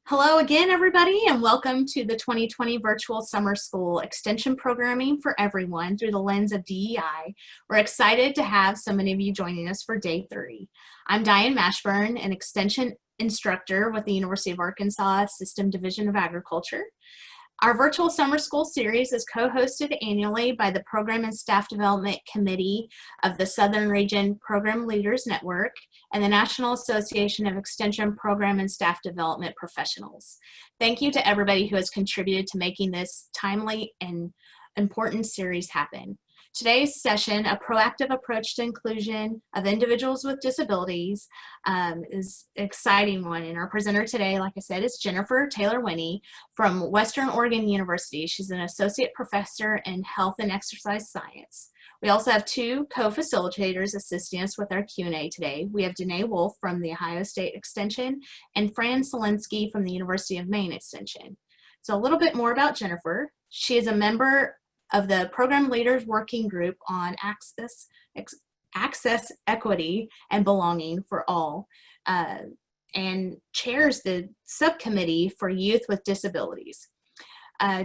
Hello again, everybody, and welcome to the 2020 Virtual Summer School Extension Programming for Everyone through the lens of DEI. We're excited to have so many of you joining us for Day 3. I'm Diane Mashburn, an Extension instructor with the University of Arkansas System Division of Agriculture. Our virtual summer school series is co-hosted annually by the Program and Staff Development Committee of the Southern Region Program Leaders Network and the National Association of Extension Program and Staff Development Professionals. Thank you to everybody who has contributed to making this timely and important series happen. Today's session, A Proactive Approach to Inclusion of Individuals with Disabilities, is an exciting one. And our presenter today, like I said, is Jennifer Taylor-Winney from Western Oregon University. She's an associate professor in health and exercise science. We also have two co-facilitators assisting us with our Q&A today. We have Danae Wolf from the Ohio State Extension and Fran Solinsky from the University of Maine Extension. So a little bit more about Jennifer. She is a member of the Program Leaders Working Group on Access, Equity, and Belonging for All, and chairs the subcommittee for Youth with Disabilities.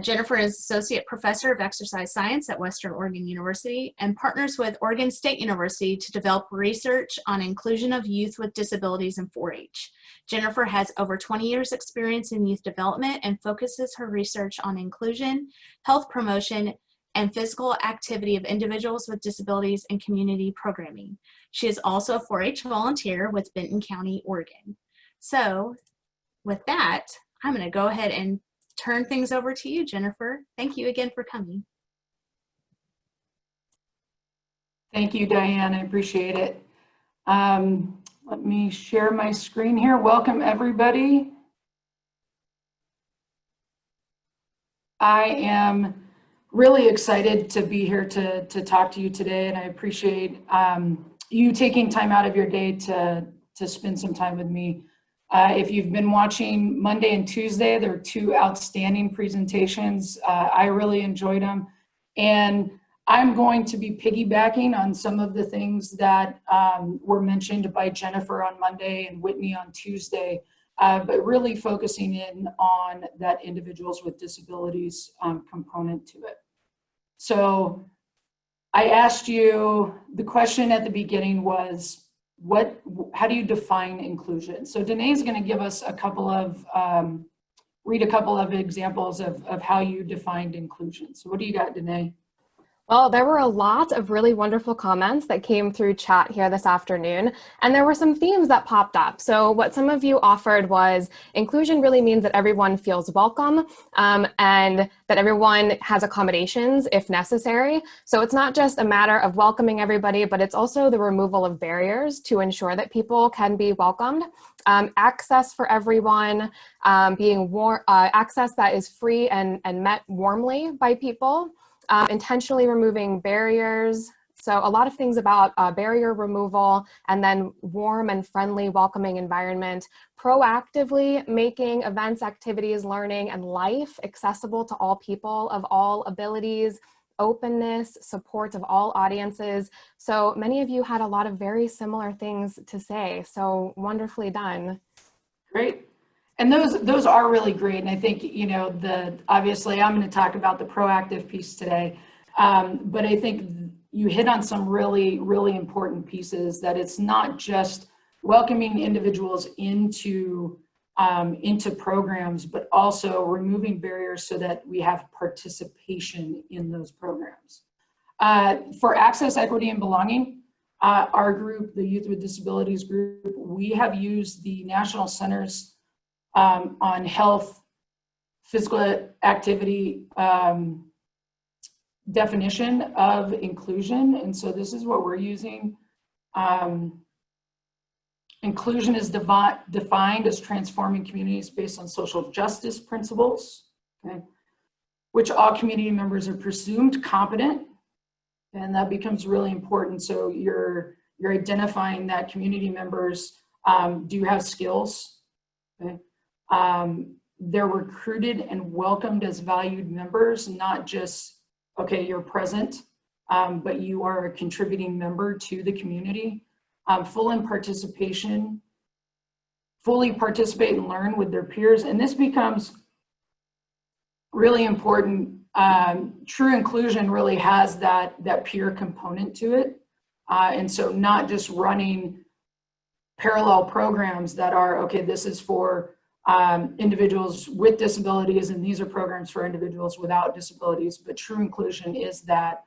Jennifer is Associate Professor of Exercise Science at Western Oregon University and partners with Oregon State University to develop research on inclusion of youth with disabilities in 4-H. Jennifer has over 20 years experience in youth development and focuses her research on inclusion, health promotion, and physical activity of individuals with disabilities and community programming. She is also a 4-H volunteer with Benton County, Oregon. So with that, I'm going to go ahead and turn things over to you, Jennifer. Thank you again for coming. Thank you, Diane. I appreciate it. Let me share my screen here. Welcome, everybody. I am really excited to be here to talk to you today, and I appreciate you taking time out of your day to spend some time with me. If you've been watching Monday and Tuesday, there were two outstanding presentations. I really enjoyed them, and I'm going to be piggybacking on some of the things that were mentioned by Jennifer on Monday and Whitney on Tuesday, but really focusing in on that individuals with disabilities component to it. So I asked you, the question at the beginning was, how do you define inclusion? So Danae's going to give us a couple of, read a couple of examples of how you defined inclusion. So what do you got, Danae? Well, there were a lot of really wonderful comments that came through chat here this afternoon, and there were some themes that popped up. So what some of you offered was inclusion really means that everyone feels welcome and that everyone has accommodations if necessary. So it's not just a matter of welcoming everybody, but it's also the removal of barriers to ensure that people can be welcomed. Access for everyone, access that is free and met warmly by people. Intentionally removing barriers. So a lot of things about barrier removal, and then warm and friendly, welcoming environment, proactively making events, activities, learning, and life accessible to all people of all abilities, openness, support of all audiences. So many of you had a lot of very similar things to say. So wonderfully done. Great. And those are really great. And I think, you know, obviously I'm going to talk about the proactive piece today, but I think you hit on some really, really important pieces, that it's not just welcoming individuals into programs, but also removing barriers so that we have participation in those programs. For access, equity, and belonging, our group, the Youth with Disabilities group, we have used the National Centers on Health, Physical Activity definition of inclusion. And so this is what we're using. Inclusion is defined as transforming communities based on social justice principles, okay, which all community members are presumed competent, and that becomes really important. So you're identifying that community members do have skills, okay? They're recruited and welcomed as valued members, not just, okay, you're present, but you are a contributing member to the community. Full in participation fully participate and learn with their peers. And this becomes really important. True inclusion really has that peer component to it. And so not just running parallel programs that are, okay, this is for individuals with disabilities and these are programs for individuals without disabilities, but true inclusion is that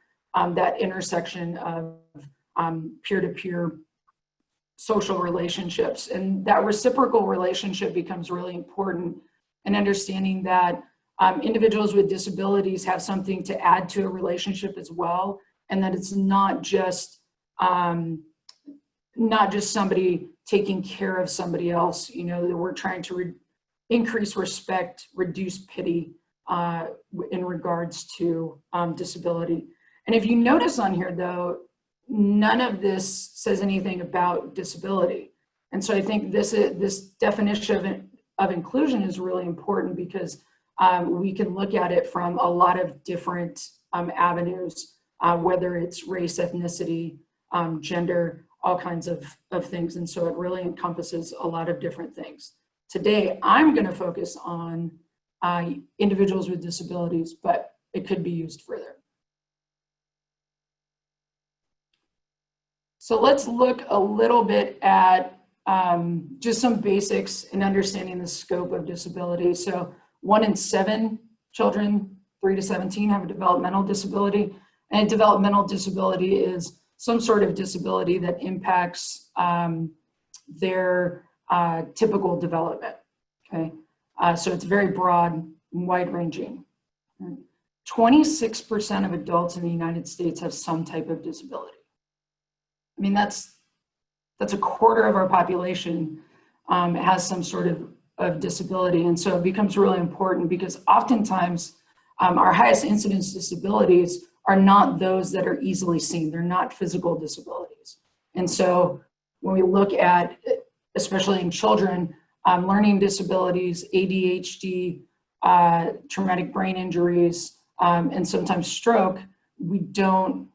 that intersection of peer-to-peer social relationships. And that reciprocal relationship becomes really important in understanding that individuals with disabilities have something to add to a relationship as well, and that it's not just somebody taking care of somebody else. You know, that we're trying to increase respect, reduce pity in regards to disability. And if you notice on here, though, none of this says anything about disability. And so I think this definition of inclusion is really important because we can look at it from a lot of different avenues, whether it's race, ethnicity, gender, all kinds of things. And so it really encompasses a lot of different things. Today, I'm going to focus on individuals with disabilities, but it could be used further. So let's look a little bit at just some basics in understanding the scope of disability. So 1 in 7 children, 3 to 17, have a developmental disability. And a developmental disability is some sort of disability that impacts their typical development, okay? So it's very broad and wide-ranging. 26% of adults in the United States have some type of disability. I mean, that's a quarter of our population has some sort of disability. And so it becomes really important because oftentimes our highest incidence disabilities are not those that are easily seen. They're not physical disabilities. And so when we look at, especially in children, learning disabilities, ADHD, traumatic brain injuries, and sometimes stroke, we don't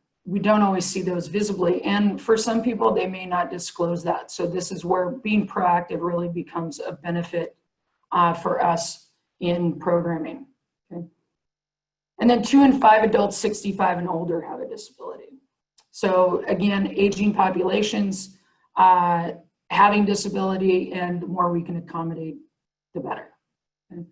always see those visibly. And for some people, they may not disclose that. So this is where being proactive really becomes a benefit for us in programming. Okay? And then 2 in 5 adults 65 and older have a disability. So again, aging populations, having disability, and the more we can accommodate, the better. Okay?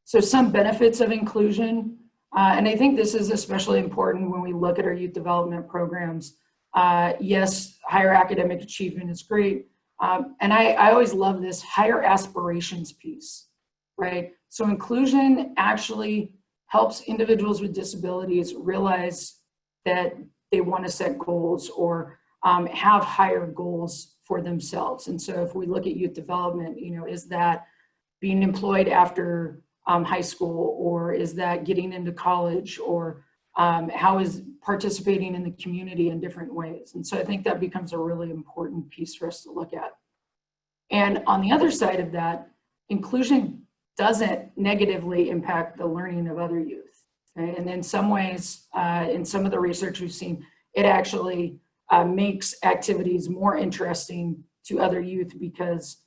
So some benefits of inclusion, and I think this is especially important when we look at our youth development programs. Yes, higher academic achievement is great. And I always love this higher aspirations piece, right? So inclusion actually helps individuals with disabilities realize that they want to set goals or have higher goals for themselves. And so if we look at youth development, you know, is that being employed after high school, or is that getting into college, or how is participating in the community in different ways? And so I think that becomes a really important piece for us to look at. And on the other side of that, inclusion doesn't negatively impact the learning of other youth. Okay? And in some ways, in some of the research we've seen, it actually makes activities more interesting to other youth because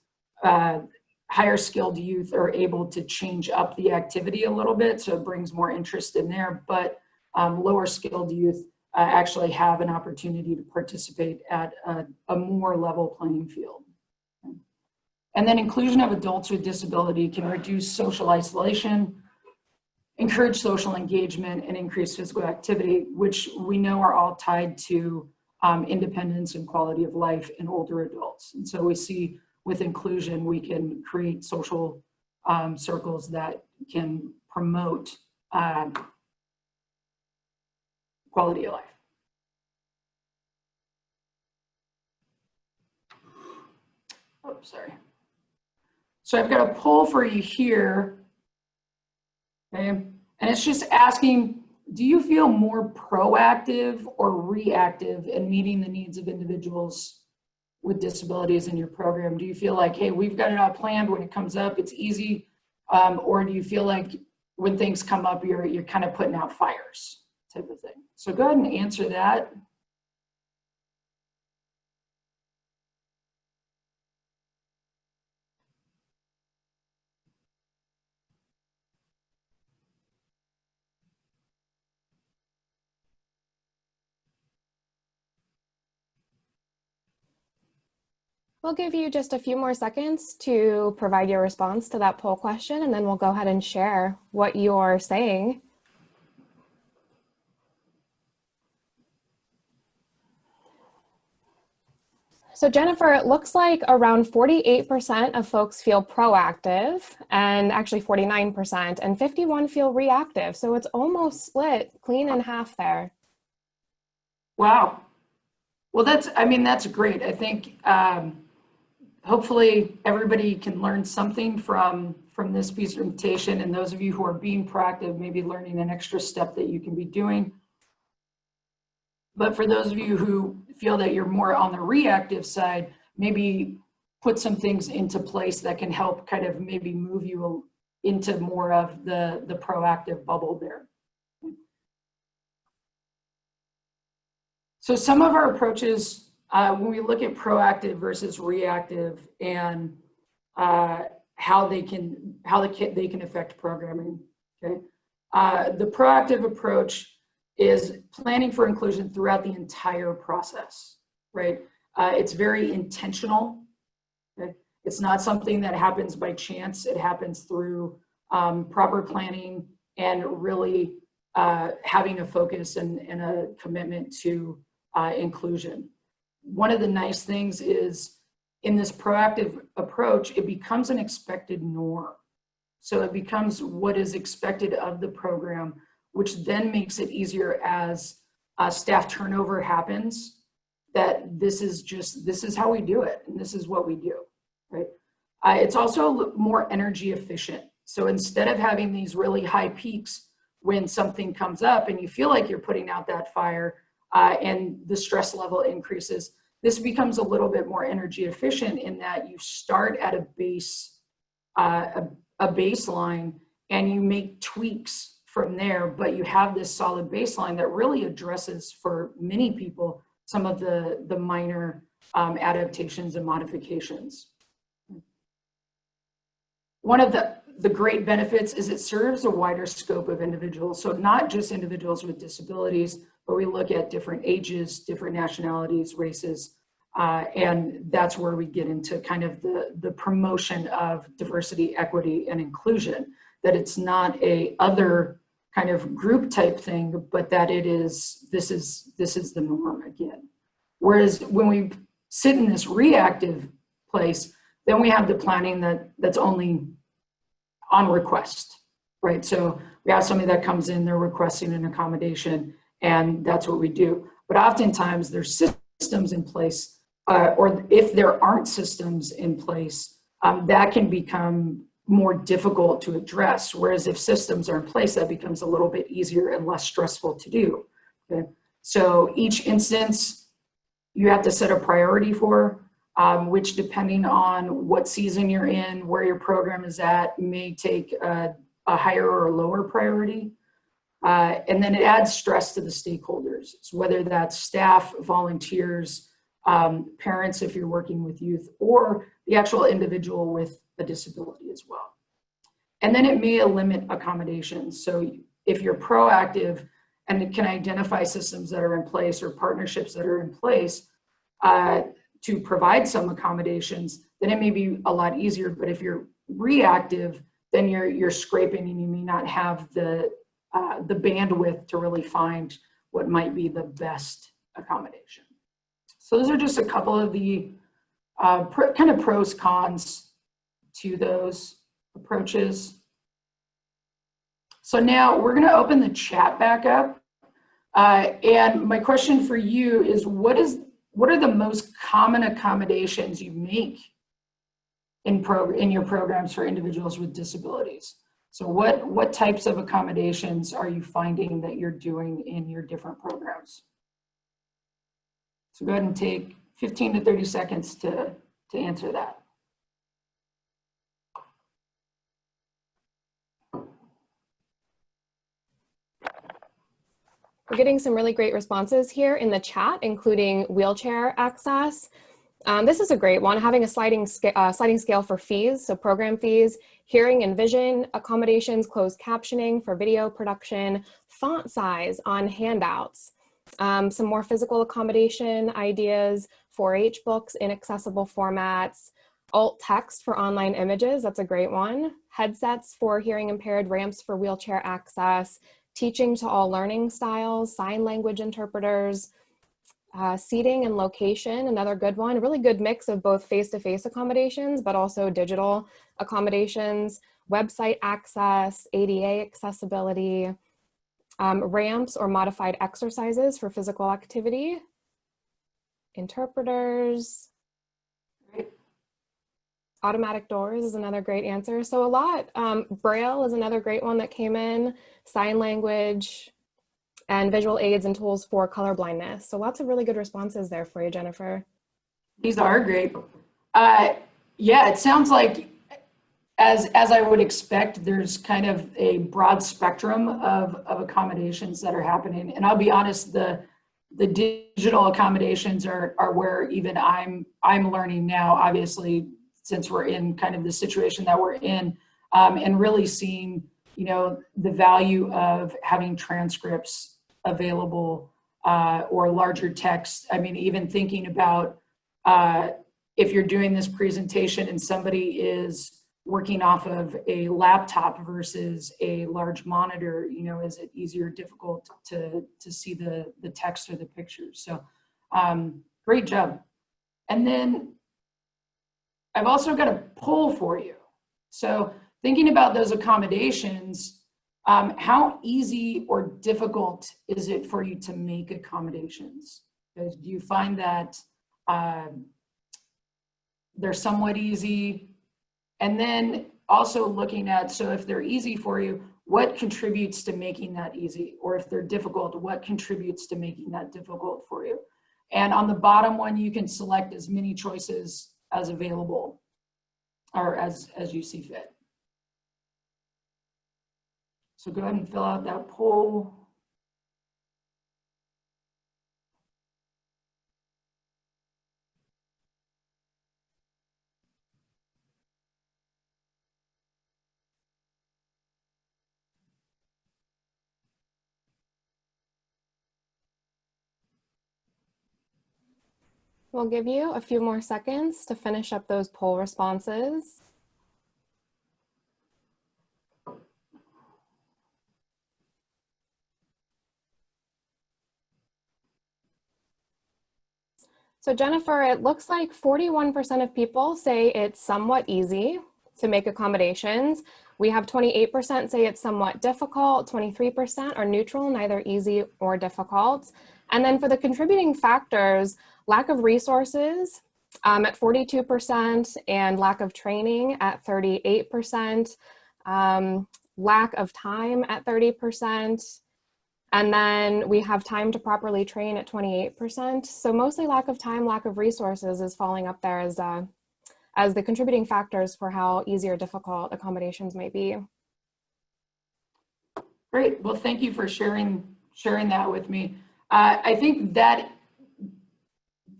higher skilled youth are able to change up the activity a little bit, so it brings more interest in there, but lower skilled youth actually have an opportunity to participate at a more level playing field. And then inclusion of adults with disability can reduce social isolation, encourage social engagement, and increase physical activity, which we know are all tied to independence and quality of life in older adults. And so we see with inclusion, we can create social circles that can promote quality of life. Oh, sorry. So I've got a poll for you here, okay? And it's just asking, do you feel more proactive or reactive in meeting the needs of individuals with disabilities in your program? Do you feel like, hey, we've got it all planned, when it comes up, it's easy? Or do you feel like when things come up, you're kind of putting out fires type of thing? So go ahead and answer that. We'll give you just a few more seconds to provide your response to that poll question, and then we'll go ahead and share what you're saying. So Jennifer, it looks like around 48% of folks feel proactive, and actually 49%, and 51 feel reactive. So it's almost split clean in half there. Wow. Well, that's great. I think hopefully everybody can learn something from this presentation, and those of you who are being proactive, maybe learning an extra step that you can be doing. But for those of you who feel that you're more on the reactive side, maybe put some things into place that can help kind of maybe move you into more of the proactive bubble there. So some of our approaches, when we look at proactive versus reactive and how they can affect programming, okay? The proactive approach is planning for inclusion throughout the entire process, right? It's very intentional, okay? It's not something that happens by chance. It happens through proper planning and really having a focus and a commitment to inclusion. One of the nice things is in this proactive approach, it becomes an expected norm. So it becomes what is expected of the program, which then makes it easier as staff turnover happens, that this is how we do it, and this is what we do, right? It's also more energy efficient. So instead of having these really high peaks when something comes up and you feel like you're putting out that fire and the stress level increases, this becomes a little bit more energy efficient in that you start at a base, a baseline, and you make tweaks from there, but you have this solid baseline that really addresses for many people some of the minor adaptations and modifications. One of the great benefits is it serves a wider scope of individuals. So not just individuals with disabilities, but we look at different ages, different nationalities, races, and that's where we get into kind of the promotion of diversity, equity, and inclusion, that it's not a other kind of group type thing, but that this is the norm again. Whereas when we sit in this reactive place, then we have the planning that's only on request, right? So we have somebody that comes in, they're requesting an accommodation, and that's what we do. But oftentimes there's systems in place, or if there aren't systems in place, that can become more difficult to address. Whereas if systems are in place, that becomes a little bit easier and less stressful to do, okay? So each instance, you have to set a priority for, which depending on what season you're in, where your program is at, may take a higher or a lower priority. And then it adds stress to the stakeholders. So whether that's staff, volunteers, parents if you're working with youth, or the actual individual with a disability as well. And then it may limit accommodations. So if you're proactive and it can identify systems that are in place or partnerships that are in place to provide some accommodations, then it may be a lot easier. But if you're reactive, then you're scraping and you may not have the bandwidth to really find what might be the best accommodation. So those are just a couple of the kind of pros, cons to those approaches. So now we're going to open the chat back up. And my question for you is, what are the most common accommodations you make in your programs for individuals with disabilities? So what types of accommodations are you finding that you're doing in your different programs? So go ahead and take 15 to 30 seconds to answer that. We're getting some really great responses here in the chat, including wheelchair access. This is a great one, having a sliding scale for fees, so program fees, hearing and vision accommodations, closed captioning for video production, font size on handouts. Some more physical accommodation ideas, 4-H books in accessible formats, alt text for online images, that's a great one, headsets for hearing impaired, ramps for wheelchair access, teaching to all learning styles, sign language interpreters, seating and location, another good one, a really good mix of both face-to-face accommodations, but also digital accommodations, website access, ADA accessibility, ramps or modified exercises for physical activity, interpreters, automatic doors is another great answer. So a lot, Braille is another great one that came in, sign language, and visual aids and tools for color blindness. So lots of really good responses there for you, Jennifer. These are great. Yeah, it sounds like, as I would expect, there's kind of a broad spectrum of accommodations that are happening. And I'll be honest, the digital accommodations are where even I'm learning now, obviously, since we're in kind of the situation that we're in, and really seeing, you know, the value of having transcripts available, or larger text. I mean, even thinking about if you're doing this presentation and somebody is working off of a laptop versus a large monitor, you know, is it easier or difficult to see the text or the pictures? So great job. And then I've also got a poll for you. So thinking about those accommodations, how easy or difficult is it for you to make accommodations? Do you find that they're somewhat easy? And then also looking at, so if they're easy for you, what contributes to making that easy? Or if they're difficult, what contributes to making that difficult for you? And on the bottom one, you can select as many choices as available, or as you see fit. So go ahead and fill out that poll. We'll give you a few more seconds to finish up those poll responses. So Jennifer, it looks like 41% of people say it's somewhat easy to make accommodations. We have 28% say it's somewhat difficult, 23% are neutral, neither easy or difficult. And then for the contributing factors, lack of resources at 42% and lack of training at 38%, lack of time at 30%. And then we have time to properly train at 28%. So mostly lack of time, lack of resources is falling up there as the contributing factors for how easy or difficult accommodations might be. Great, well, thank you for sharing that with me. I think that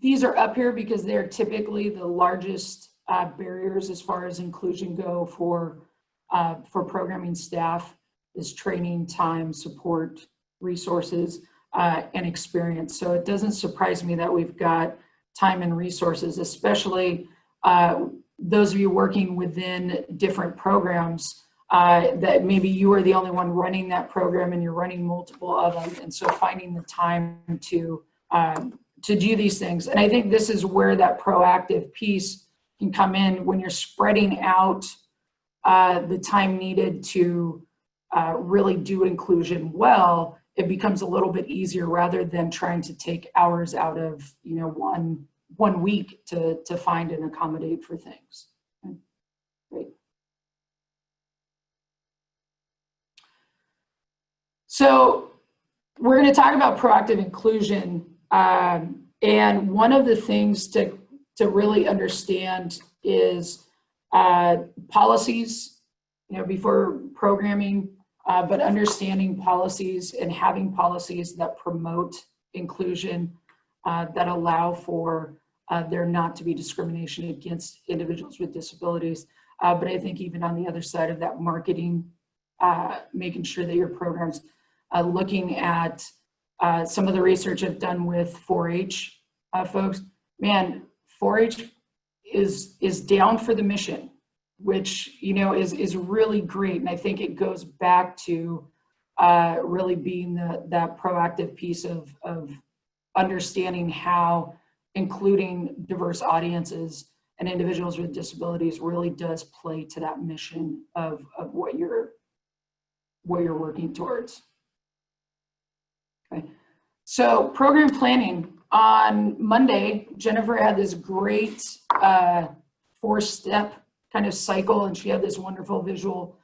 these are up here because they're typically the largest barriers as far as inclusion go for programming staff, is training, time, support, resources, and experience. So it doesn't surprise me that we've got time and resources, especially those of you working within different programs, that maybe you are the only one running that program and you're running multiple of them. And so finding the time to do these things. And I think this is where that proactive piece can come in, when you're spreading out the time needed to really do inclusion well. It becomes a little bit easier rather than trying to take hours out of, you know, one week to find and accommodate for things. Okay. Great. So we're going to talk about proactive inclusion, and one of the things to really understand is policies, you know, before programming. But understanding policies and having policies that promote inclusion, that allow for there not to be discrimination against individuals with disabilities. But I think even on the other side of that, marketing, making sure that your programs looking at some of the research I've done with 4-H folks, man, 4-H is down for the mission, which, you know, is really great. And I think it goes back to really being that proactive piece of understanding how including diverse audiences and individuals with disabilities really does play to that mission of what you're working towards. Okay. So program planning. On Monday, Jennifer had this great 4-step kind of cycle, and she had this wonderful visual.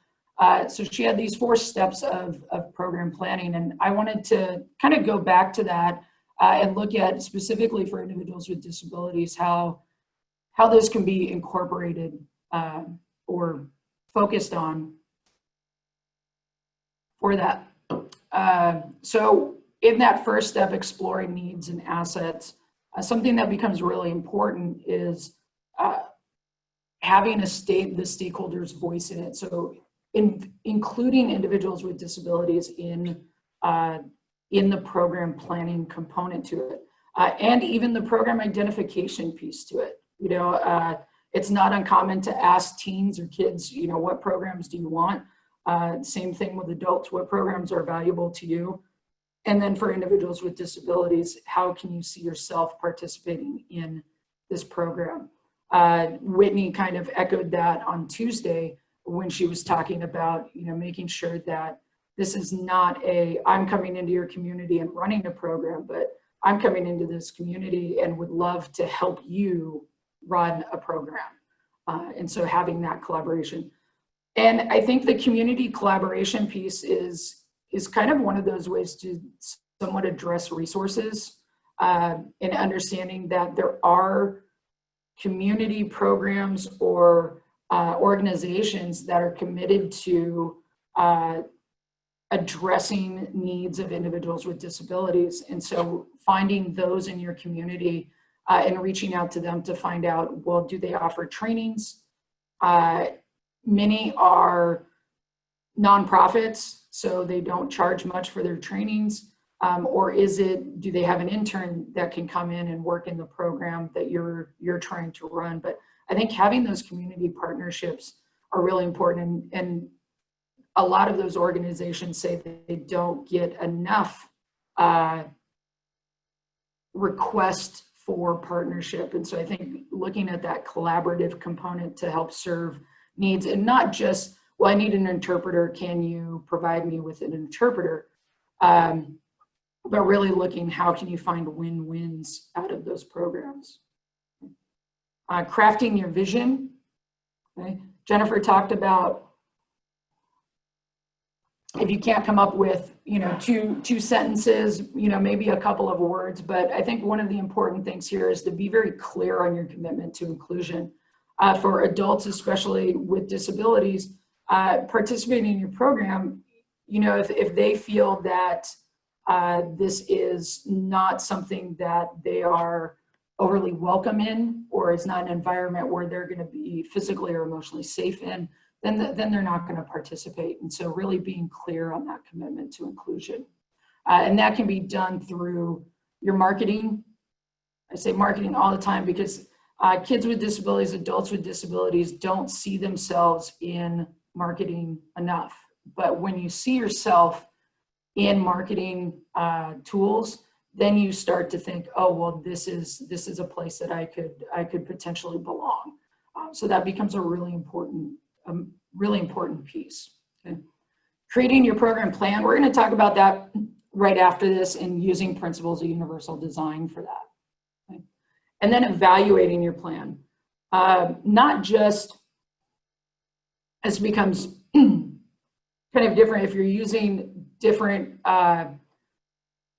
So she had these 4 steps of program planning, and I wanted to kind of go back to that and look at specifically for individuals with disabilities, how this can be incorporated or focused on for that. So in that first step, exploring needs and assets, something that becomes really important is having the stakeholders' voice in it. So including individuals with disabilities in the program planning component to it, and even the program identification piece to it. You know, it's not uncommon to ask teens or kids, you know, what programs do you want? Same thing with adults, what programs are valuable to you? And then for individuals with disabilities, how can you see yourself participating in this program? Whitney kind of echoed that on Tuesday when she was talking about, you know, making sure that this is not I'm coming into your community and running a program, but I'm coming into this community and would love to help you run a program. And so having that collaboration. And I think the community collaboration piece is kind of one of those ways to somewhat address resources and understanding that there are community programs or organizations that are committed to addressing needs of individuals with disabilities. And so finding those in your community and reaching out to them to find out, well, do they offer trainings? Many are nonprofits, so they don't charge much for their trainings. Or do they have an intern that can come in and work in the program that you're trying to run? But I think having those community partnerships are really important. And a lot of those organizations say that they don't get enough requests for partnership. And so I think looking at that collaborative component to help serve needs, and not just, well, I need an interpreter, can you provide me with an interpreter? But really looking, how can you find win-wins out of those programs? Crafting your vision. Okay. Jennifer talked about, if you can't come up with, you know, two sentences, you know, maybe a couple of words, but I think one of the important things here is to be very clear on your commitment to inclusion. For adults, especially with disabilities, participating in your program, you know, if they feel that this is not something that they are overly welcome in, or is not an environment where they're going to be physically or emotionally safe in, then they're not going to participate. And so really being clear on that commitment to inclusion. And that can be done through your marketing. I say marketing all the time because kids with disabilities, adults with disabilities don't see themselves in marketing enough. But when you see yourself in marketing tools, then you start to think, oh, well, this is a place that I could potentially belong. So that becomes a really important piece. Okay. Creating your program plan. We're going to talk about that right after this, and using principles of universal design for that. Okay. And then evaluating your plan. Not just, as it becomes kind of different if you're using different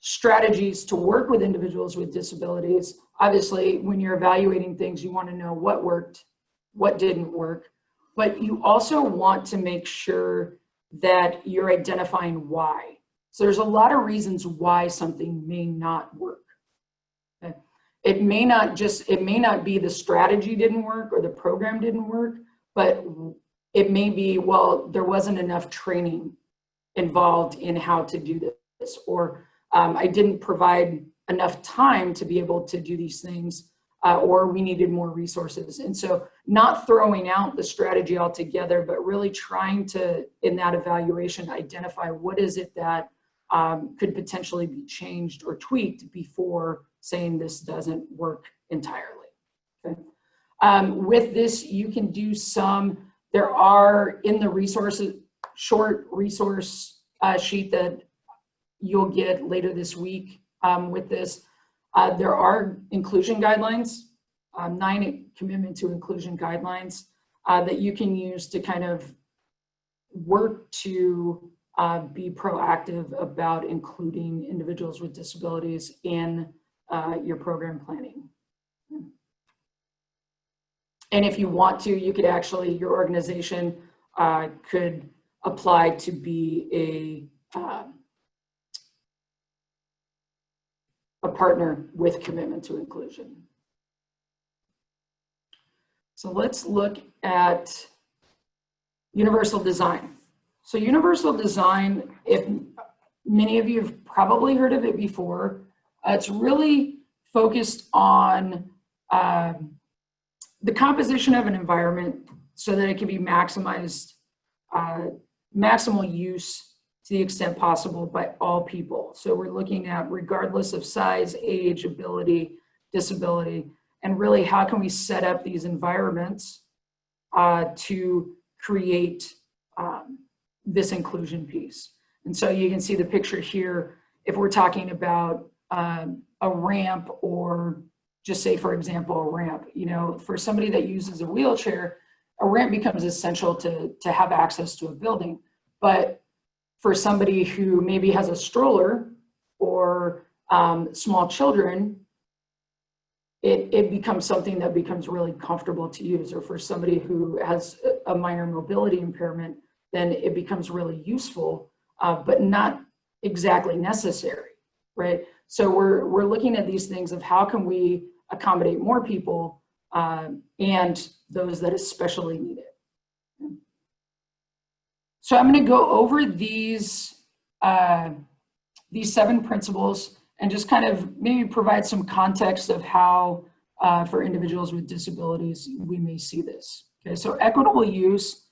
strategies to work with individuals with disabilities. Obviously, when you're evaluating things, you want to know what worked, what didn't work, but you also want to make sure that you're identifying why. So there's a lot of reasons why something may not work. Okay? It may not be the strategy didn't work or the program didn't work, but it may be, well, there wasn't enough training involved in how to do this, or I didn't provide enough time to be able to do these things, or we needed more resources. And so not throwing out the strategy altogether, but really trying to, in that evaluation, identify what is it that could potentially be changed or tweaked before saying this doesn't work entirely. Okay. With this, you can do there are in the resources, short resource sheet that you'll get later this week with this. There are inclusion guidelines, 9 commitment to inclusion guidelines that you can use to kind of work to be proactive about including individuals with disabilities in your program planning. And if you want to, you could actually, your organization could apply to be a partner with commitment to inclusion. So let's look at universal design. So universal design, if many of you have probably heard of it before, it's really focused on the composition of an environment so that it can be maximized, maximal use to the extent possible by all people. So we're looking at regardless of size, age, ability, disability, and really how can we set up these environments to create this inclusion piece. And so you can see the picture here, if we're talking about a ramp, or just say, for example, a ramp, you know, for somebody that uses a wheelchair, a ramp becomes essential to have access to a building. But for somebody who maybe has a stroller or small children, it becomes something that becomes really comfortable to use. Or for somebody who has a minor mobility impairment, then it becomes really useful, but not exactly necessary, right? So we're looking at these things of how can we accommodate more people and those that especially need it. So I'm going to go over these 7 principles and just kind of maybe provide some context of how for individuals with disabilities we may see this. Okay, so equitable use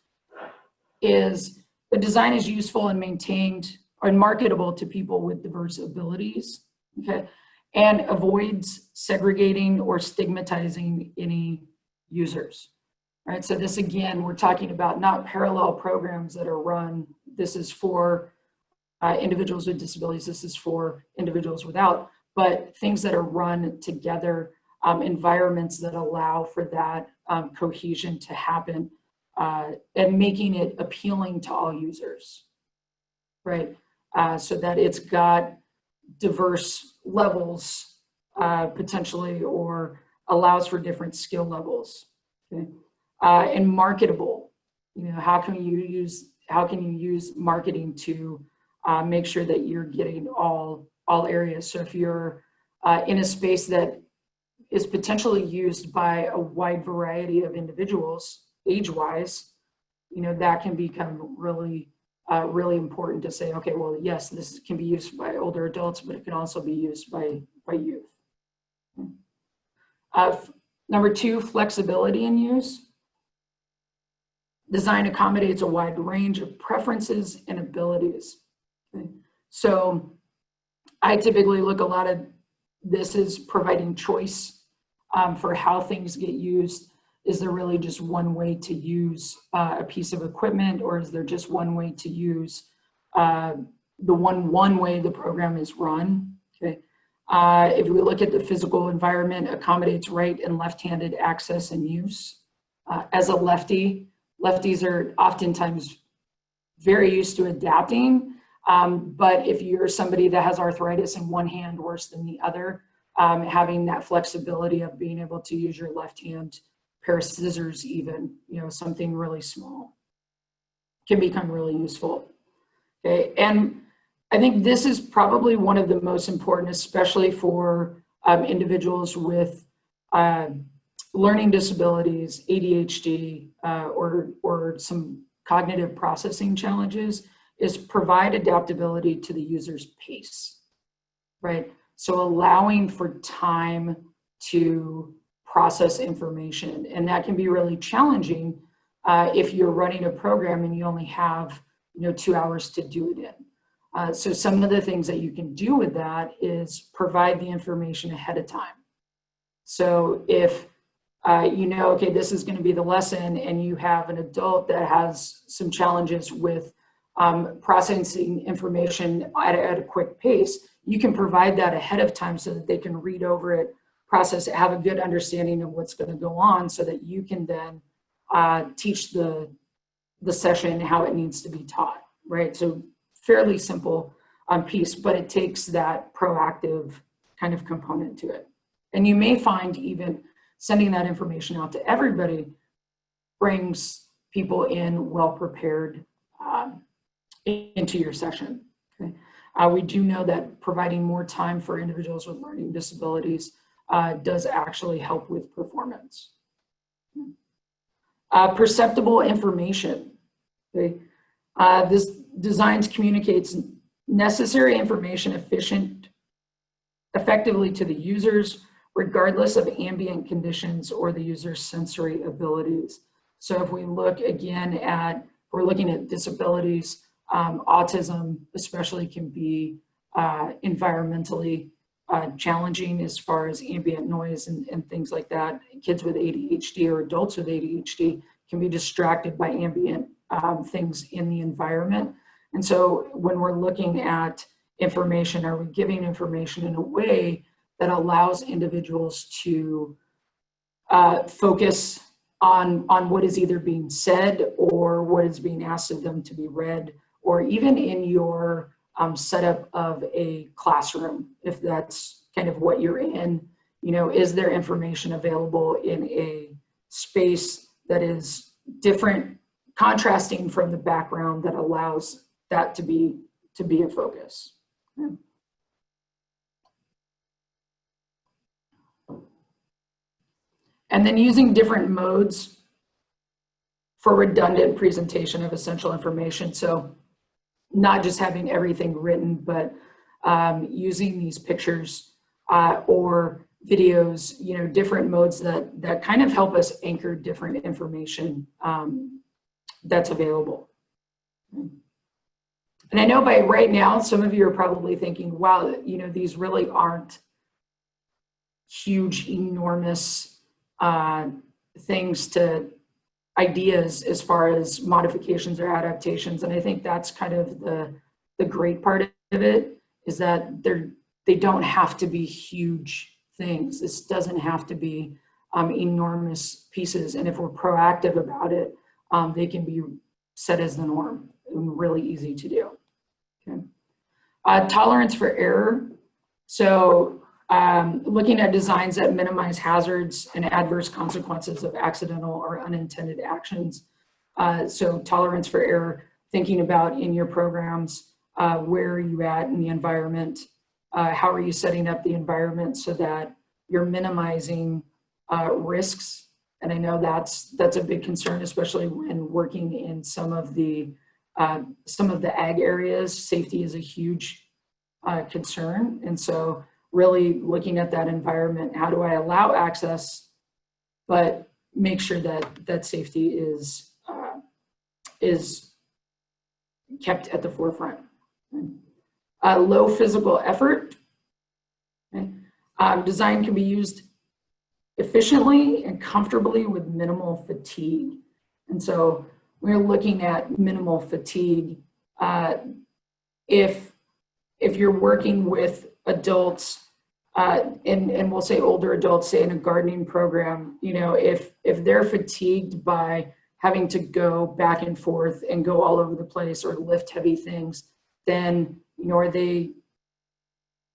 is the design is useful and maintained or marketable to people with diverse abilities, okay, and avoids segregating or stigmatizing any users. Right, so this again, we're talking about not parallel programs that are run. This is for individuals with disabilities, this is for individuals without, but things that are run together, environments that allow for that cohesion to happen, and making it appealing to all users, right? So that it's got diverse levels potentially, or allows for different skill levels, okay? And marketable, you know, how can you use marketing to make sure that you're getting all areas? So if you're in a space that is potentially used by a wide variety of individuals, age-wise, you know, that can become really, really important to say, okay, well, yes, this can be used by older adults, but it can also be used by youth. Number 2, flexibility in use. Design accommodates a wide range of preferences and abilities. Okay. So I typically look a lot at this as providing choice for how things get used. Is there really just one way to use a piece of equipment, or is there just one way to use the one way the program is run? Okay. If we look at the physical environment, accommodates right and left-handed access and use. As a lefty, lefties are oftentimes very used to adapting, but if you're somebody that has arthritis in one hand worse than the other, having that flexibility of being able to use your left hand, pair of scissors even, you know, something really small, can become really useful. Okay, and I think this is probably one of the most important, especially for individuals with learning disabilities, ADHD, or some cognitive processing challenges, is provide adaptability to the user's pace. right? So allowing for time to process information, and that can be really challenging if you're running a program and you only have 2 hours to do it in. So some of the things that you can do with that is provide the information ahead of time. So if okay, this is going to be the lesson, and you have an adult that has some challenges with processing information at a quick pace, you can provide that ahead of time so that they can read over it, process it, have a good understanding of what's going to go on, so that you can then teach the session how it needs to be taught, right? So fairly simple piece, but it takes that proactive kind of component to it. And you may find even sending that information out to everybody brings people in well prepared into your session. Okay? We do know that providing more time for individuals with learning disabilities does actually help with performance. Perceptible information. Okay? This designs communicates necessary information effectively to the users, regardless of ambient conditions or the user's sensory abilities. So if we look again at, we're looking at disabilities, autism especially can be environmentally challenging as far as ambient noise and things like that. Kids with ADHD or adults with ADHD can be distracted by ambient things in the environment. And so when we're looking at information, are we giving information in a way that allows individuals to focus on what is either being said or what is being asked of them to be read, or even in your setup of a classroom, if that's kind of what you're in, is there information available in a space that is different, contrasting from the background that allows that to be a focus. Yeah. And then using different modes for redundant presentation of essential information. So not just having everything written, but using these pictures or videos, different modes that kind of help us anchor different information that's available. And I know by right now, some of you are probably thinking, wow, these really aren't huge, enormous ideas as far as modifications or adaptations. And I think that's kind of the great part of it, is that they don't have to be huge things. This doesn't have to be enormous pieces. And if we're proactive about it, they can be set as the norm and really easy to do. Okay. Tolerance for error. So looking at designs that minimize hazards and adverse consequences of accidental or unintended actions. So tolerance for error, thinking about in your programs, where are you at in the environment? How are you setting up the environment so that you're minimizing risks? And I know that's a big concern, especially when working in some of the ag areas. Safety is a huge concern. And so really looking at that environment, how do I allow access, but make sure that safety is kept at the forefront. Low physical effort. Okay. Design can be used efficiently and comfortably with minimal fatigue. And so we're looking at minimal fatigue. If you're working with adults, and we'll say older adults, say in a gardening program, if they're fatigued by having to go back and forth and go all over the place or lift heavy things, then, are they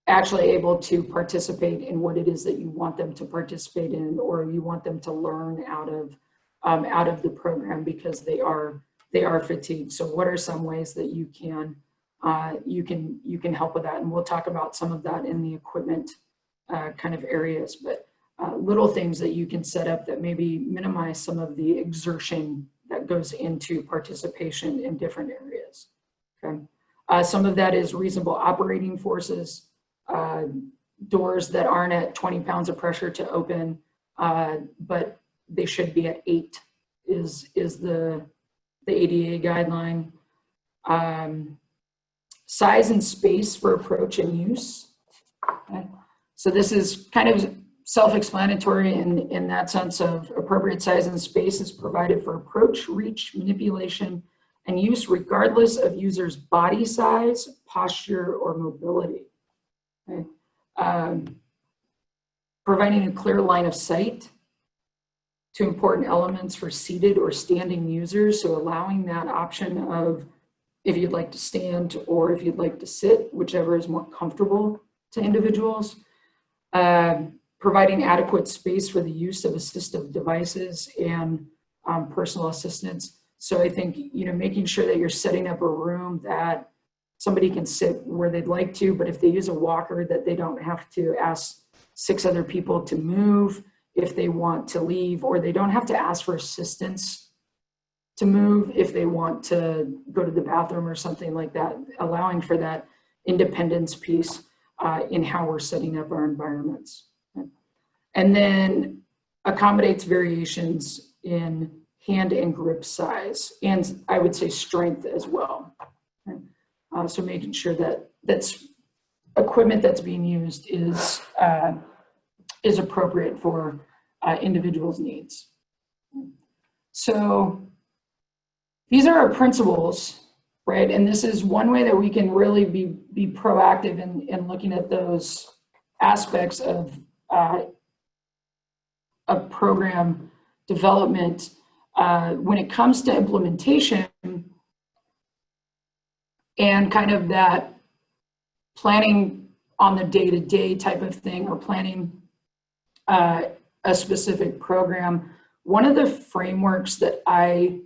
actually able to participate in what it is that you want them to participate in, or you want them to learn out of the program because they are fatigued? So what are some ways that you can help with that? And we'll talk about some of that in the equipment kind of areas, but little things that you can set up that maybe minimize some of the exertion that goes into participation in different areas. Okay. Some of that is reasonable operating forces. doors that aren't at 20 pounds of pressure to open, but they should be at 8 is the ADA guideline. Size and space for approach and use. Okay. So this is kind of self-explanatory in that sense of appropriate size and space is provided for approach, reach, manipulation, and use regardless of user's body size, posture, or mobility. Okay. Providing a clear line of sight to important elements for seated or standing users, so allowing that option of if you'd like to stand or if you'd like to sit, whichever is more comfortable to individuals. Providing adequate space for the use of assistive devices and personal assistance. So I think, making sure that you're setting up a room that somebody can sit where they'd like to, but if they use a walker, that they don't have to ask 6 other people to move if they want to leave, or they don't have to ask for assistance to move if they want to go to the bathroom or something like that, allowing for that independence piece in how we're setting up our environments. And then accommodates variations in hand and grip size, and I would say strength as well. So making sure that that's equipment that's being used is appropriate for individuals' needs. So these are our principles, right? And this is one way that we can really be proactive in looking at those aspects of program development. When it comes to implementation and kind of that planning on the day-to-day type of thing, or planning a specific program, one of the frameworks that I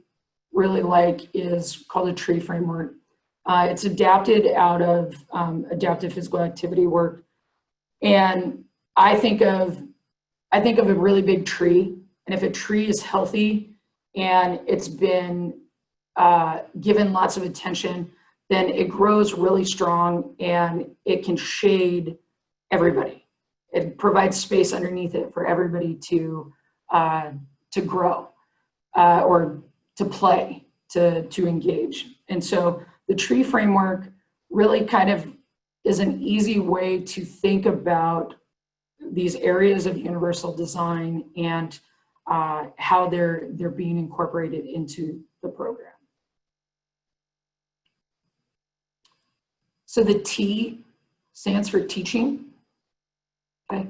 really like is called a TREE framework. It's adapted out of adaptive physical activity work. And I think of a really big tree, and if a tree is healthy and it's been given lots of attention, then it grows really strong and it can shade everybody. It provides space underneath it for everybody to grow or to play, to engage. And so the tree framework really kind of is an easy way to think about these areas of universal design and how they're being incorporated into the program. So the T stands for teaching. Okay.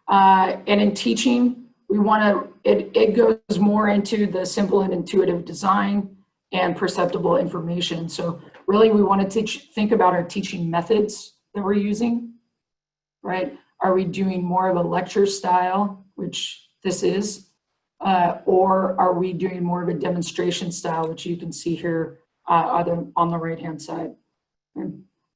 And in teaching, we want to, it goes more into the simple and intuitive design and perceptible information. So really we want to think about our teaching methods that we're using, right? Are we doing more of a lecture style, which this is, or are we doing more of a demonstration style, which you can see here on the right-hand side.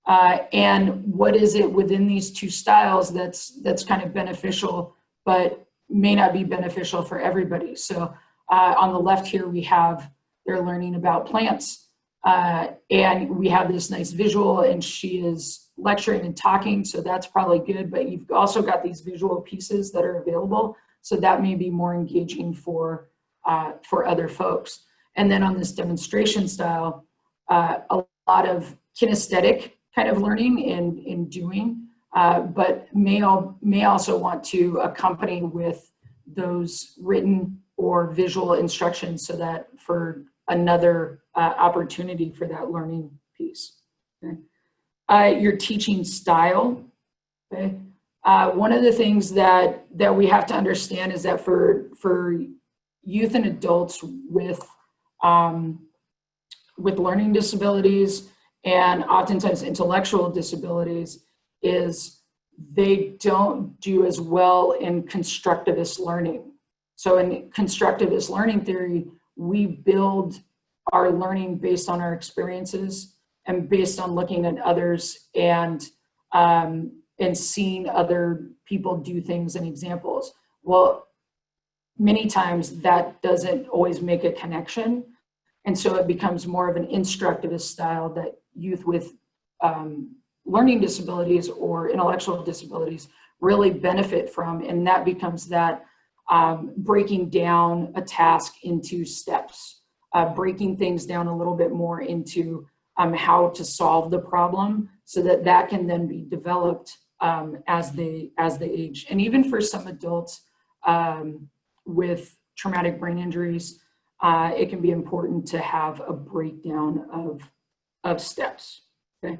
And what is it within these two styles that's kind of beneficial, but may not be beneficial for everybody. So on the left here, we have, they're learning about plants. And we have this nice visual, and she is lecturing and talking, so that's probably good, but you've also got these visual pieces that are available, so that may be more engaging for other folks. And then on this demonstration style, a lot of kinesthetic kind of learning in doing, but may also want to accompany with those written or visual instructions, so that for another opportunity for that learning piece. Okay. Your teaching style. Okay. One of the things that we have to understand is that for youth and adults with learning disabilities and oftentimes intellectual disabilities, is they don't do as well in constructivist learning. So in constructivist learning theory, we build our learning based on our experiences and based on looking at others and seeing other people do things and examples. Well, many times that doesn't always make a connection. And so it becomes more of an instructivist style that youth with learning disabilities or intellectual disabilities really benefit from, and that becomes that breaking down a task into steps, breaking things down a little bit more into how to solve the problem, so that that can then be developed as they age. And even for some adults with traumatic brain injuries, it can be important to have a breakdown of steps. Okay.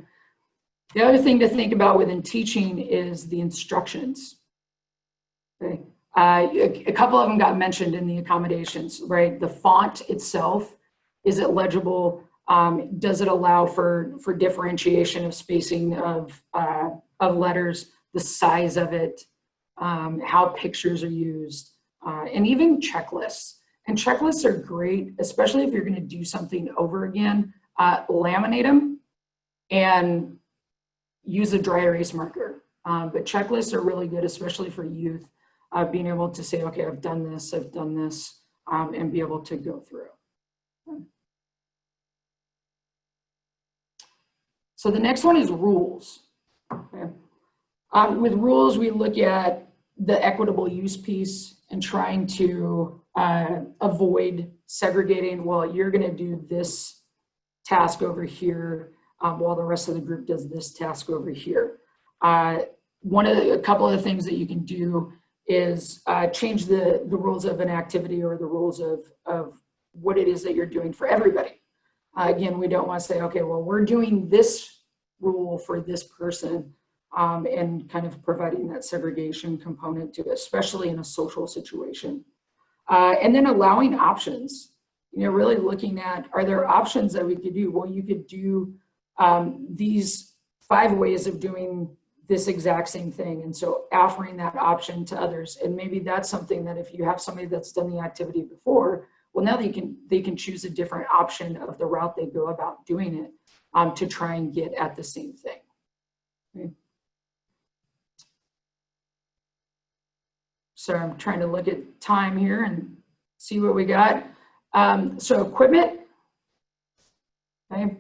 The other thing to think about within teaching is the instructions. Okay. A couple of them got mentioned in the accommodations, right? The font itself, is it legible? Does it allow for differentiation of spacing of letters, the size of it, how pictures are used, and even checklists. And checklists are great, especially if you're going to do something over again. Laminate them and use a dry erase marker. But checklists are really good, especially for youth, being able to say, okay, I've done this, and be able to go through. So the next one is rules. Okay. With rules, we look at the equitable use piece and trying to avoid segregating. Well, you're going to do this task over here while the rest of the group does this task over here. A couple of the things that you can do is change the rules of an activity or the rules of what it is that you're doing for everybody. Again, we don't want to say, okay, well, we're doing this rule for this person, and kind of providing that segregation component to it, especially in a social situation. And then allowing options, really looking at, are there options that we could do? Well, you could do these 5 ways of doing this exact same thing. And so offering that option to others. And maybe that's something that if you have somebody that's done the activity before, well, now they can choose a different option of the route they go about doing it to try and get at the same thing. Okay. So I'm trying to look at time here and see what we got. So equipment, okay.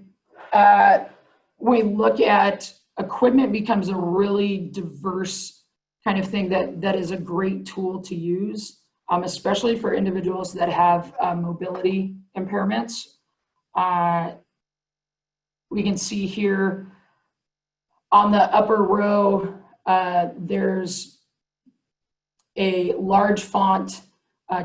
We look at equipment becomes a really diverse kind of thing that is a great tool to use, especially for individuals that have mobility impairments. We can see here on the upper row, there's a large font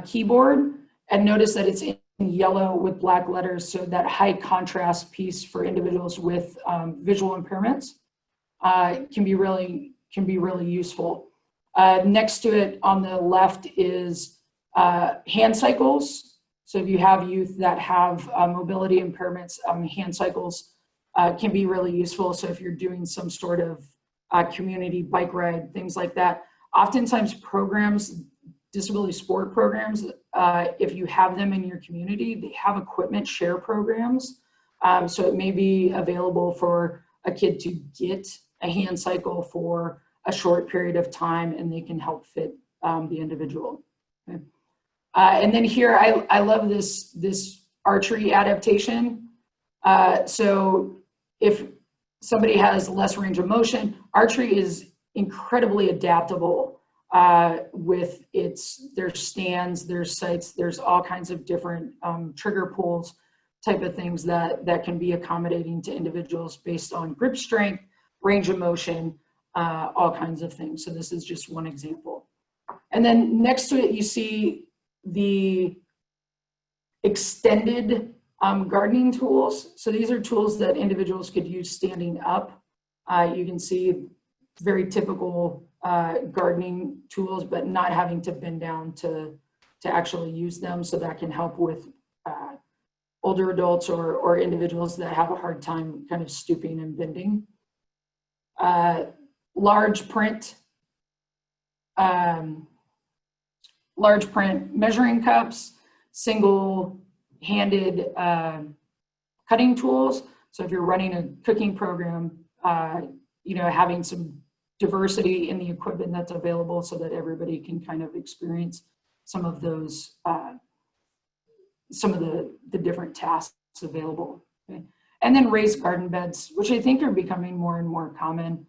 keyboard, and notice that it's in yellow with black letters, so that high contrast piece for individuals with visual impairments can be really useful. Next to it on the left is hand cycles. So if you have youth that have mobility impairments, hand cycles can be really useful. So if you're doing some sort of community bike ride, things like that. Oftentimes programs, disability sport programs, if you have them in your community, they have equipment share programs. So it may be available for a kid to get a hand cycle for a short period of time, and they can help fit the individual. Okay. And then here, I love this archery adaptation. So if somebody has less range of motion, archery is incredibly adaptable with their stands, their sights, there's all kinds of different trigger pulls type of things that can be accommodating to individuals based on grip strength, range of motion, all kinds of things. So this is just one example. And then next to it, you see the extended gardening tools. So these are tools that individuals could use standing up. You can see very typical gardening tools, but not having to bend down to actually use them. So that can help with older adults or individuals that have a hard time kind of stooping and bending. Large print measuring cups, single-handed cutting tools. So if you're running a cooking program, having some diversity in the equipment that's available so that everybody can kind of experience some of those, some of the different tasks available. Okay. And then raised garden beds, which I think are becoming more and more common.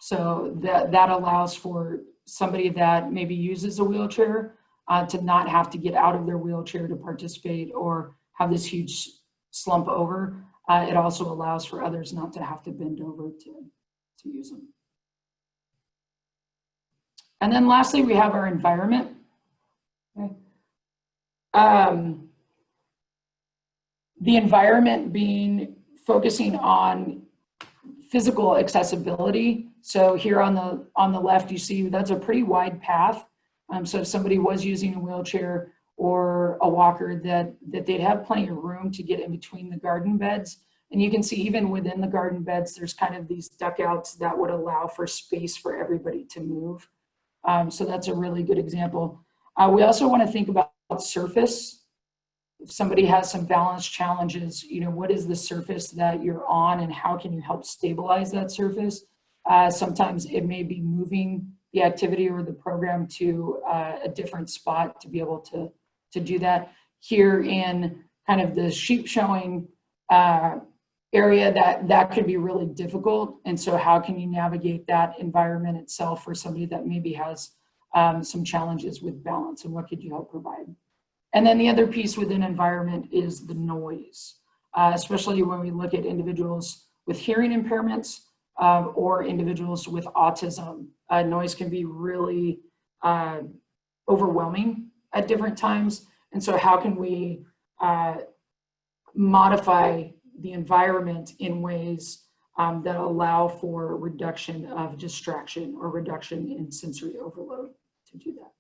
So that allows for somebody that maybe uses a wheelchair to not have to get out of their wheelchair to participate or have this huge slump over. It also allows for others not to have to bend over to use them. And then lastly, we have our environment. Okay. The environment being focusing on physical accessibility. So here on the left, you see that's a pretty wide path. So if somebody was using a wheelchair or a walker, that they'd have plenty of room to get in between the garden beds. And you can see even within the garden beds, there's kind of these duckouts that would allow for space for everybody to move. So that's a really good example. We also want to think about surface. If somebody has some balance challenges, you know, what is the surface that you're on and how can you help stabilize that surface? Sometimes it may be moving the activity or the program to a different spot to be able to do that. Here in kind of the sheep showing area, that could be really difficult. And so how can you navigate that environment itself for somebody that maybe has some challenges with balance, and what could you help provide? And then the other piece within environment is the noise, especially when we look at individuals with hearing impairments or individuals with autism. Noise can be really overwhelming at different times. And so how can we modify the environment in ways that allow for reduction of distraction or reduction in sensory overload to do that?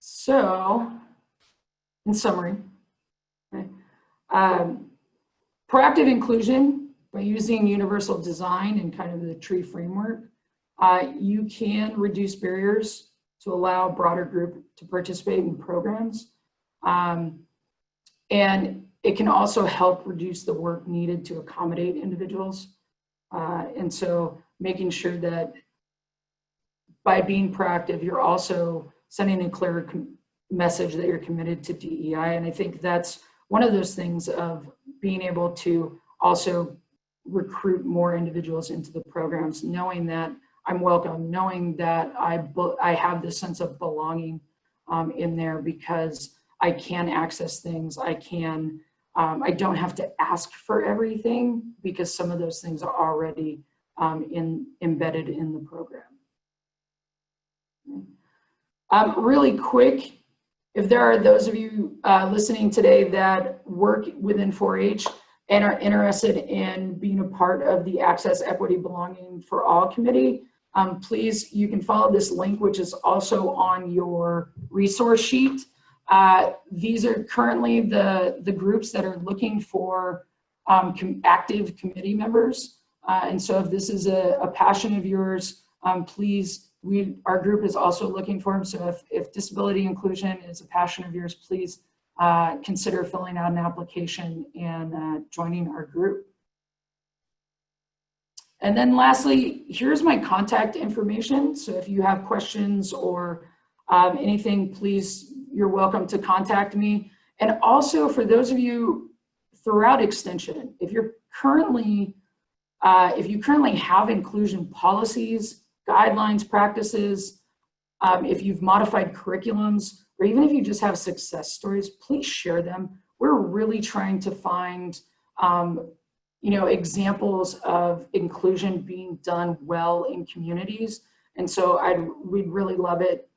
So, in summary, okay, proactive inclusion by using universal design and kind of the tree framework, you can reduce barriers to allow a broader group to participate in programs. And it can also help reduce the work needed to accommodate individuals. And so making sure that by being proactive, you're also sending a clear message that you're committed to DEI. And I think that's one of those things of being able to also recruit more individuals into the programs, knowing that I'm welcome, knowing that I have this sense of belonging in there because I can access things. I don't have to ask for everything because some of those things are already embedded in the program. Really quick, if there are those of you listening today that work within 4-H and are interested in being a part of the Access, Equity, Belonging for All committee, please, you can follow this link, which is also on your resource sheet. These are currently the groups that are looking for active committee members. And so if this is a passion of yours, please, our group is also looking for them. So if disability inclusion is a passion of yours, please consider filling out an application and joining our group. And then lastly, here's my contact information. So if you have questions or anything, please, you're welcome to contact me. And also for those of you throughout Extension, if you currently have inclusion policies, guidelines, practices, if you've modified curriculums, or even if you just have success stories, please share them. We're really trying to find examples of inclusion being done well in communities. And so we'd really love it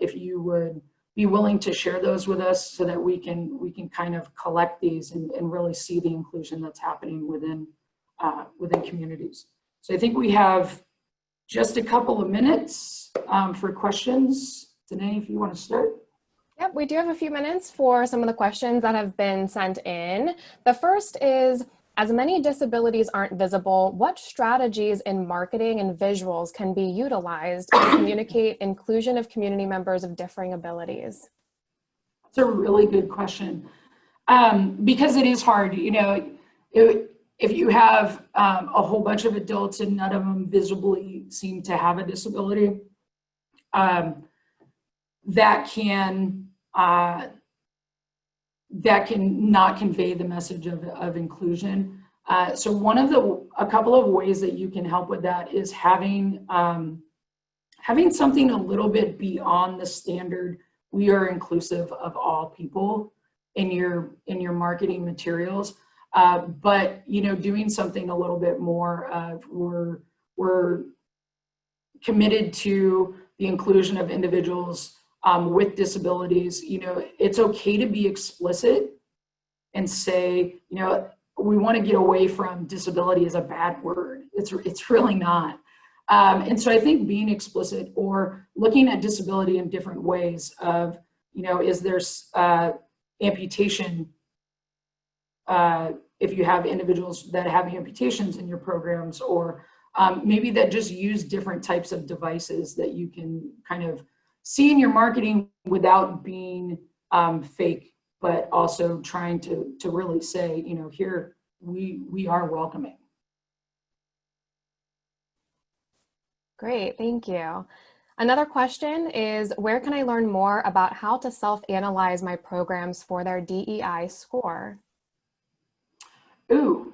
if you would be willing to share those with us so that we can kind of collect these and really see the inclusion that's happening within communities. So I think we have just a couple of minutes for questions. Danae, if you want to start. Yep, we do have a few minutes for some of the questions that have been sent in. The first is, as many disabilities aren't visible, what strategies in marketing and visuals can be utilized to communicate inclusion of community members of differing abilities? That's a really good question. Because it is hard, if you have a whole bunch of adults and none of them visibly seem to have a disability, that can that can not convey the message of inclusion. So a couple of ways that you can help with that is having something a little bit beyond the standard, we are inclusive of all people in your marketing materials. But, you know, doing something a little bit more of we're committed to the inclusion of individuals with disabilities. You know, it's okay to be explicit and say, you know, we want to get away from disability as a bad word. It's really not. And so I think being explicit or looking at disability in different ways of, you know, is there amputation, if you have individuals that have amputations in your programs, or maybe that just use different types of devices that you can kind of see in your marketing without being fake, but also trying to really say, you know, here we are welcoming. Great, thank you. Another question is, where can I learn more about how to self-analyze my programs for their DEI score? Ooh,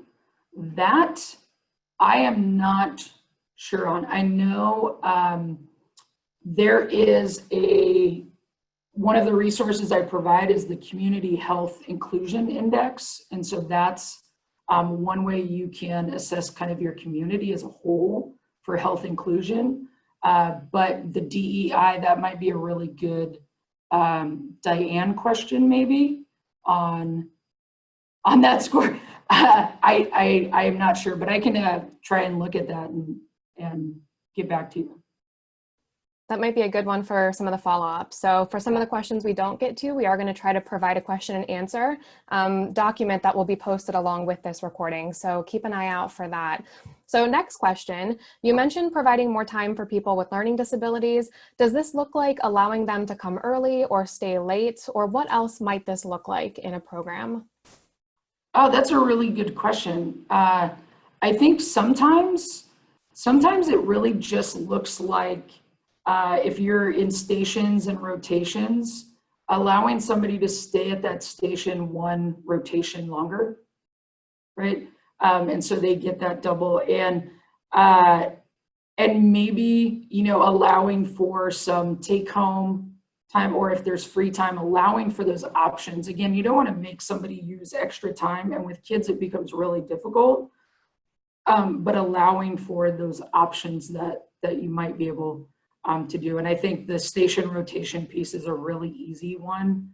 that I am not sure on. I know there is one of the resources I provide is the Community Health Inclusion Index. And so that's one way you can assess kind of your community as a whole for health inclusion. But the DEI, that might be a really good Diane question maybe on that score. I am not sure, but I can try and look at that and get back to you. That might be a good one for some of the follow-ups. So for some of the questions we don't get to, we are going to try to provide a question and answer document that will be posted along with this recording. So keep an eye out for that. So next question, you mentioned providing more time for people with learning disabilities. Does this look like allowing them to come early or stay late, or what else might this look like in a program? Oh, that's a really good question. I think sometimes it really just looks like if you're in stations and rotations, allowing somebody to stay at that station one rotation longer, right? And so they get that double, and maybe, you know, allowing for some take home time, or if there's free time, allowing for those options. Again, you don't want to make somebody use extra time, and with kids it becomes really difficult, but allowing for those options that you might be able to do. And I think the station rotation piece is a really easy one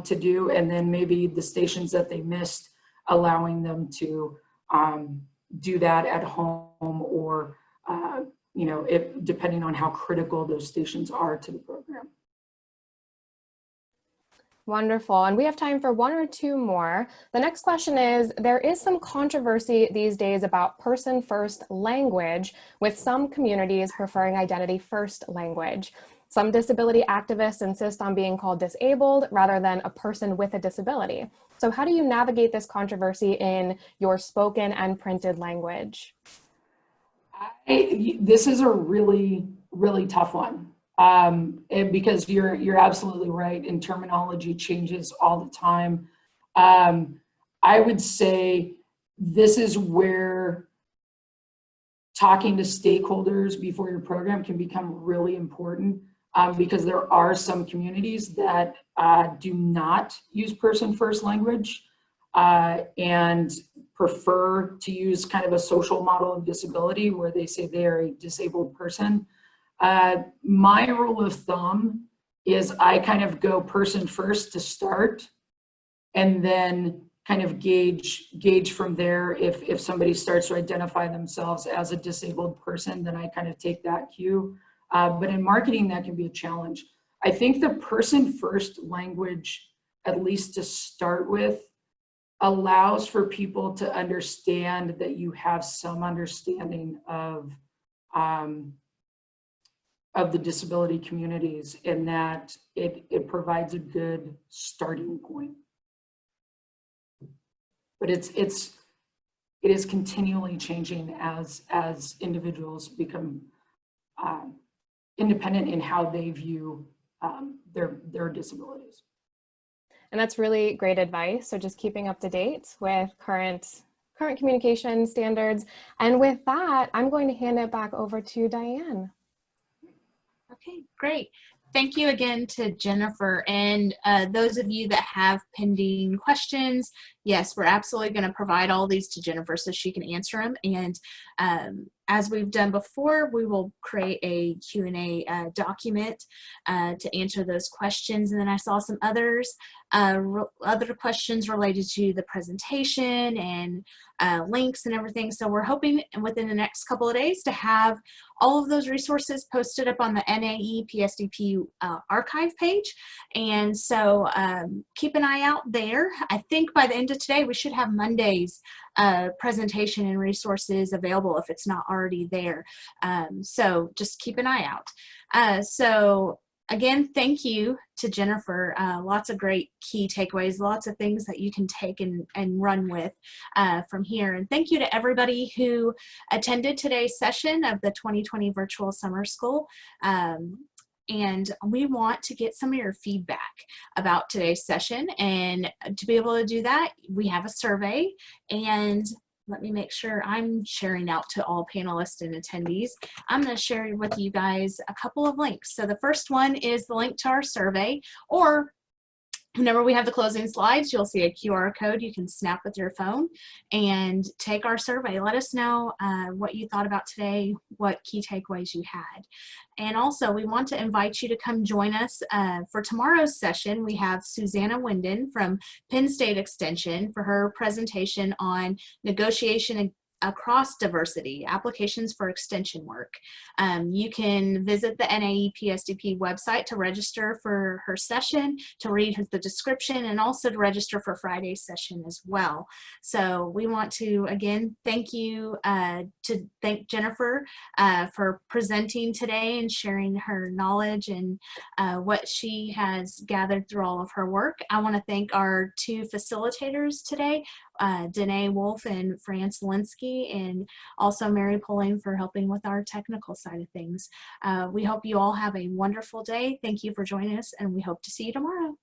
to do, and then maybe the stations that they missed, allowing them to do that at home, or you know, depending on how critical those stations are to the program. Wonderful. And we have time for one or two more. The next question is, there is some controversy these days about person-first language, with some communities preferring identity-first language. Some disability activists insist on being called disabled rather than a person with a disability. So how do you navigate this controversy in your spoken and printed language? This is a really, really tough one. And because you're absolutely right, and terminology changes all the time. I would say this is where talking to stakeholders before your program can become really important, because there are some communities that do not use person-first language and prefer to use kind of a social model of disability where they say they are a disabled person. My rule of thumb is I kind of go person first to start, and then kind of gauge from there. If somebody starts to identify themselves as a disabled person, then I kind of take that cue. But in marketing, that can be a challenge. I think the person first language, at least to start with, allows for people to understand that you have some understanding of the disability communities, and that it provides a good starting point. But it is continually changing as individuals become independent in how they view their disabilities. And that's really great advice. So just keeping up to date with current communication standards. And with that, I'm going to hand it back over to Diane. Okay, great. Thank you again to Jennifer, and those of you that have pending questions, yes, we're absolutely going to provide all these to Jennifer so she can answer them. And as we've done before, we will create a Q&A document to answer those questions. And then I saw some other questions related to the presentation and links and everything. So we're hoping within the next couple of days to have all of those resources posted up on the NAE PSDP archive page. And so keep an eye out there. I think by the end of today, we should have Monday's presentation and resources available if it's not already there. So just keep an eye out. So again, thank you to Jennifer. Lots of great key takeaways, lots of things that you can take and run with from here. And thank you to everybody who attended today's session of the 2020 Virtual Summer School. And we want to get some of your feedback about today's session. And to be able to do that, we have a survey. And let me make sure I'm sharing out to all panelists and attendees. I'm going to share with you guys a couple of links. So the first one is the link to our survey, or whenever we have the closing slides, you'll see a QR code you can snap with your phone and take our survey. Let us know what you thought about today, what key takeaways you had. And also, we want to invite you to come join us for tomorrow's session. We have Susanna Winden from Penn State Extension for her presentation on negotiation across diversity, applications for extension work. You can visit the NAE PSDP website to register for her session, to read the description, and also to register for Friday's session as well. So we want to, again, thank you, to thank Jennifer for presenting today and sharing her knowledge and what she has gathered through all of her work. I want to thank our two facilitators today, Danae Wolf and France Linsky, and also Mary Pulling for helping with our technical side of things. We hope you all have a wonderful day. Thank you for joining us, and we hope to see you tomorrow.